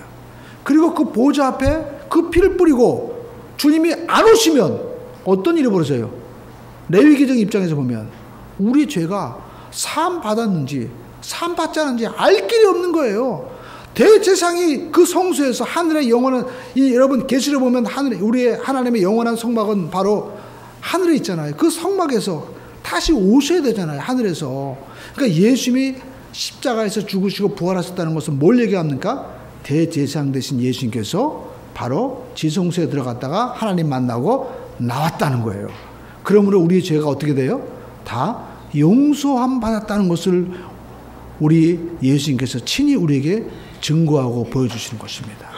그리고 그 보좌 앞에 그 피를 뿌리고 주님이 안 오시면 어떤 일이 벌어져요? 레위기적 입장에서 보면 우리 죄가 사함 받았는지 사함 받지 않은지 알 길이 없는 거예요. 대제사장이 그 성소에서 하늘의 영원한, 여러분 계시를 보면 우리의 하나님의 영원한 성막은 바로 하늘에 있잖아요. 그 성막에서 다시 오셔야 되잖아요, 하늘에서. 그러니까 예수님이 십자가에서 죽으시고 부활하셨다는 것은 뭘 얘기합니까? 대제사장 되신 예수님께서 바로 지성소에 들어갔다가 하나님 만나고 나왔다는 거예요. 그러므로 우리의 죄가 어떻게 돼요? 다 용서함 받았다는 것을 우리 예수님께서 친히 우리에게 증거하고 보여주시는 것입니다.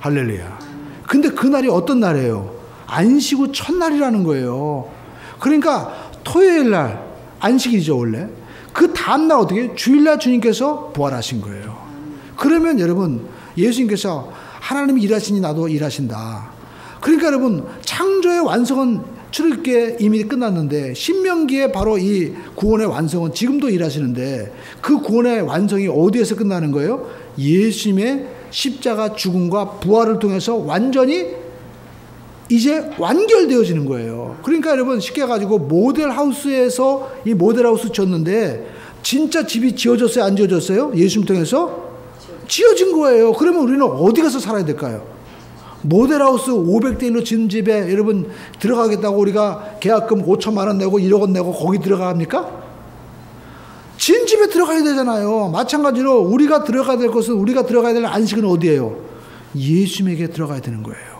할렐루야. 근데 그날이 어떤 날이에요? 안식 후 첫날이라는 거예요. 그러니까 토요일 날 안식일이죠, 원래. 그 다음날 어떻게? 주일날 주님께서 부활하신 거예요. 그러면 여러분, 예수님께서 하나님이 일하시니 나도 일하신다. 그러니까 여러분, 창조의 완성은 출애굽기에 이미 끝났는데, 신명기에 바로 이 구원의 완성은 지금도 일하시는데, 그 구원의 완성이 어디에서 끝나는 거예요? 예수님의 십자가 죽음과 부활을 통해서 완전히 이제 완결되어지는 거예요. 그러니까 여러분, 쉽게 해가지고 모델하우스에서 이 모델하우스 지었는데 진짜 집이 지어졌어요, 안 지어졌어요? 예수님 통해서 지어진 거예요. 그러면 우리는 어디 가서 살아야 될까요? 모델하우스 500대 1로 지은 집에 여러분 들어가겠다고 우리가 계약금 5천만 원 내고 1억 원 내고 거기 들어갑니까? 지은 집에 들어가야 되잖아요. 마찬가지로 우리가 들어가야 될 것은, 우리가 들어가야 될 안식은 어디예요? 예수님에게 들어가야 되는 거예요.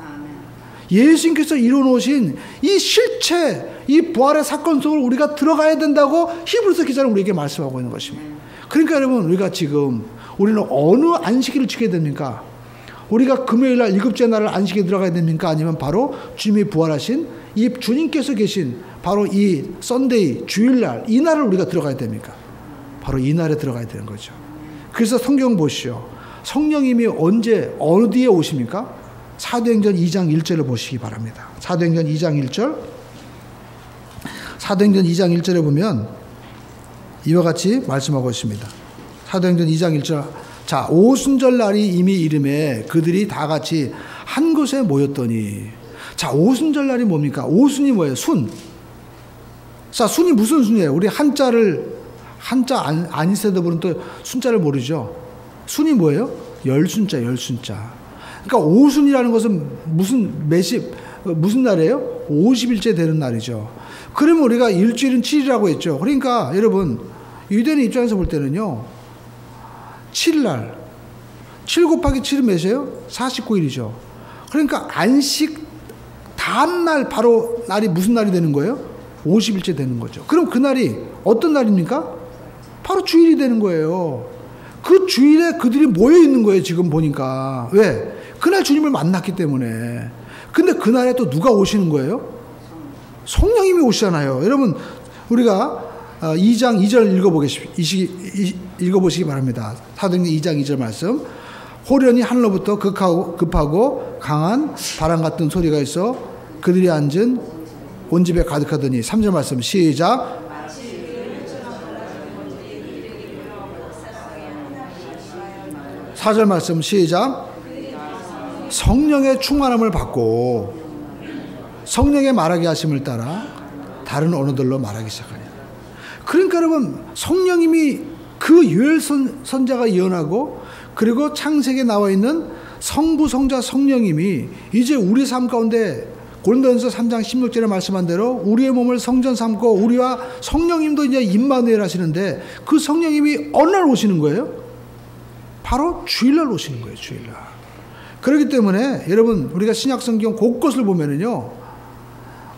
예수님께서 이뤄놓으신 이 실체, 이 부활의 사건 속을 우리가 들어가야 된다고 히브리서 기자는 우리에게 말씀하고 있는 것입니다. 그러니까 여러분, 우리가 지금 우리는 어느 안식일을 지켜야 됩니까? 우리가 금요일날 일곱째 날을 안식에 들어가야 됩니까? 아니면 바로 주님이 부활하신 이 주님께서 계신 바로 이 썬데이, 주일날, 이 날을 우리가 들어가야 됩니까? 바로 이 날에 들어가야 되는 거죠. 그래서 성경 보시오. 성령님이 언제 어디에 오십니까? 사도행전 2장 1절을 보시기 바랍니다. 사도행전 2장 1절. 사도행전 2장 1절에 보면 이와 같이 말씀하고 있습니다. 사도행전 2장 1절. 자, 오순절 날이 이미 이름에 그들이 다 같이 한 곳에 모였더니. 자, 오순절 날이 뭡니까? 오순이 뭐예요? 순. 자, 순이 무슨 순이에요? 우리 한자 안 있어도 보는 또 순자를 모르죠. 순이 뭐예요? 열순자, 열순자. 그러니까 오순이라는 것은 무슨 날이에요? 50일째 되는 날이죠. 그러면 우리가 일주일은 7일이라고 했죠. 그러니까 여러분, 유대인 입장에서 볼 때는요, 7일날 7 곱하기 7은 몇이에요? 49일이죠. 그러니까 안식 다음날 바로 날이 무슨 날이 되는 거예요? 50일째 되는 거죠. 그럼 그날이 어떤 날입니까? 바로 주일이 되는 거예요. 그 주일에 그들이 모여 있는 거예요. 지금 보니까. 왜? 그날 주님을 만났기 때문에. 근데 그날에 또 누가 오시는 거예요? 성령님이 오시잖아요. 여러분 우리가 2장 2절 읽어보시기 바랍니다. 사도행전 2장 2절 말씀. 호련히 하늘로부터 급하고 강한 바람 같은 소리가 있어 그들이 앉은 온 집에 가득하더니 3절 말씀 시작. 4절 말씀 시작. 성령의 충만함을 받고 성령의 말하게 하심을 따라 다른 언어들로 말하기 시작하냐. 그러니까 여러분 성령님이 그 요엘 선자가 예언하고 그리고 창세기에 나와 있는 성부 성자 성령님이 이제 우리 삶 가운데 고린도전서 3장 16절에 말씀한 대로 우리의 몸을 성전 삼고 우리와 성령님도 이제 임마누엘 하시는데 그 성령님이 어느 날 오시는 거예요? 바로 주일날 오시는 거예요. 주일날. 그렇기 때문에 여러분 우리가 신약성경 곳곳을 보면은요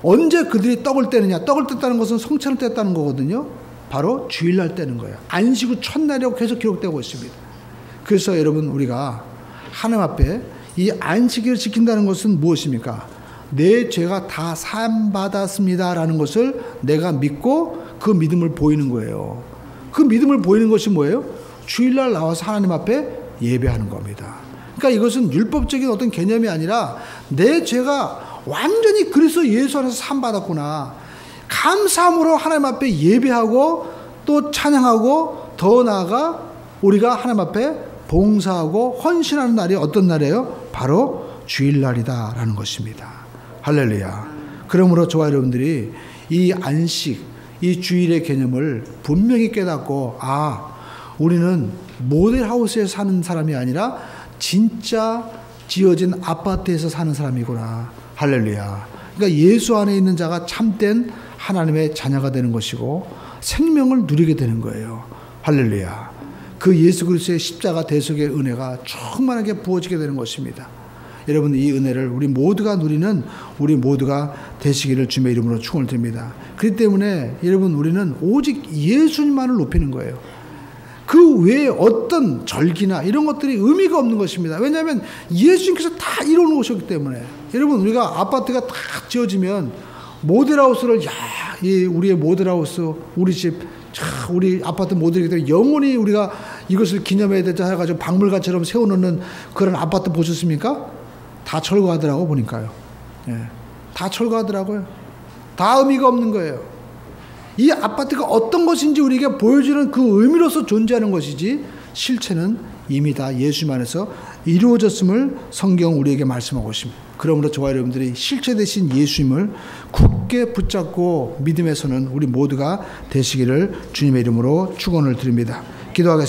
언제 그들이 떡을 떼느냐. 떡을 뗐다는 것은 성찬을 뗐다는 거거든요. 바로 주일날 떼는 거예요. 안식 후 첫날이라고 계속 기록되고 있습니다. 그래서 여러분 우리가 하나님 앞에 이 안식일을 지킨다는 것은 무엇입니까? 내 죄가 다 사함받았습니다 라는 것을 내가 믿고 그 믿음을 보이는 거예요. 그 믿음을 보이는 것이 뭐예요? 주일날 나와서 하나님 앞에 예배하는 겁니다. 그러니까 이것은 율법적인 어떤 개념이 아니라 내 죄가 완전히 그리스도 예수 안에서 사함받았구나. 감사함으로 하나님 앞에 예배하고 또 찬양하고 더 나아가 우리가 하나님 앞에 봉사하고 헌신하는 날이 어떤 날이에요? 바로 주일날이다라는 것입니다. 할렐루야. 그러므로 저와 여러분들이 이 안식, 이 주일의 개념을 분명히 깨닫고 우리는 모델하우스에 사는 사람이 아니라 진짜 지어진 아파트에서 사는 사람이구나. 할렐루야. 그러니까 예수 안에 있는 자가 참된 하나님의 자녀가 되는 것이고 생명을 누리게 되는 거예요. 할렐루야. 그 예수 그리스도의 십자가 대속의 은혜가 충만하게 부어지게 되는 것입니다. 여러분 이 은혜를 우리 모두가 누리는 우리 모두가 되시기를 주님의 이름으로 축원을 드립니다. 그렇기 때문에 여러분 우리는 오직 예수님만을 높이는 거예요. 그 외에 어떤 절기나 이런 것들이 의미가 없는 것입니다. 왜냐하면 예수님께서 다 이루어 놓으셨기 때문에. 여러분 우리가 아파트가 다 지어지면 모델하우스를 우리의 모델하우스 우리 집 우리 아파트 모델이기 때문에 영원히 우리가 이것을 기념해야 되자 해가지고 박물관처럼 세워놓는 그런 아파트 보셨습니까? 다 철거하더라고 보니까요. 다 철거하더라고요. 다 의미가 없는 거예요. 이 아파트가 어떤 것인지 우리에게 보여주는 그 의미로서 존재하는 것이지 실체는 이미 다 예수님 안에서 이루어졌음을 성경 우리에게 말씀하고 있습니다. 그러므로 저와 여러분들이 실체 되신 예수님을 굳게 붙잡고 믿음에서는 우리 모두가 되시기를 주님의 이름으로 축원을 드립니다. 기도하겠습니다.